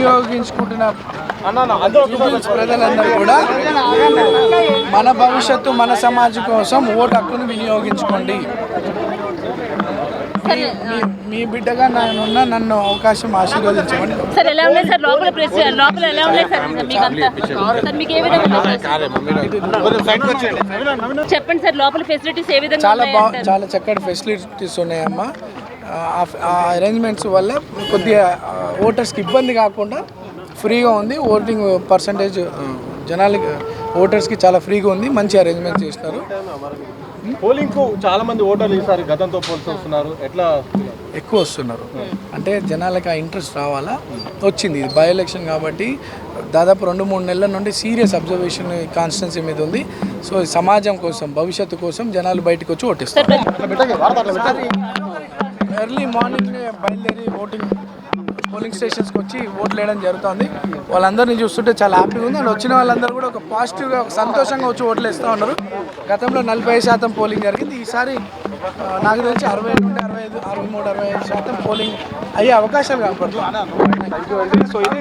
వినియోగించుకుంటున్న ప్రజలందరూ కూడా మన భవిష్యత్తు మన సమాజం కోసం ఓటు హక్కును వినియోగించుకోండి. మీ బిడ్డగా నన్ను అవకాశం ఆశీర్వదించమని. సార్ ఎలా ఉన్నాయి సార్ లోపల ఎలా ఉన్నాయి సార్ మీకు ఏ విధంగా చెప్పండి సార్ లోపల ఫెసిలిటీస్ ఏ విధంగా చాలా చక్కటి ఫెసిలిటీస్ ఉన్నాయమ్మా. ఆ అరేంజ్మెంట్స్ వల్ల కొద్దిగా ఓటర్స్కి ఇబ్బంది కాకుండా ఫ్రీగా ఉంది. ఓటింగ్ పర్సంటేజ్ జనాలకి ఓటర్స్కి చాలా ఫ్రీగా ఉంది. మంచి అరేంజ్మెంట్ చేస్తారు. పోలింగ్కు చాలా మంది ఓటర్లు ఈసారి గతంతో పోల్చి వస్తున్నారు. ఎట్లా ఎక్కువ వస్తున్నారు అంటే జనాలకి ఆ ఇంట్రెస్ట్ రావాలా వచ్చింది. ఇది బై ఎలక్షన్ కాబట్టి దాదాపు 2-3 నెలల నుండి సీరియస్ అబ్జర్వేషన్ కాన్స్టిట్యున్సీ మీద ఉంది. సో సమాజం కోసం భవిష్యత్తు కోసం జనాలు బయటకు వచ్చి ఓటేస్తారు. ఎర్లీ మార్నింగ్ బయలుదేరి పోలింగ్ స్టేషన్స్కి వచ్చి ఓట్లు వేయడం జరుగుతుంది. వాళ్ళందరినీ చూస్తుంటే చాలా హ్యాపీగా ఉంది. అండ్ వచ్చిన వాళ్ళందరూ కూడా ఒక పాజిటివ్గా ఒక సంతోషంగా వచ్చి ఓట్లు వేస్తూ ఉన్నారు. గతంలో 40% పోలింగ్ జరిగింది. ఈసారి నాకు తెలిసి 60 నుండి 65, 63, 65% పోలింగ్ అయ్యే అవకాశాలు కనపడుతుంది.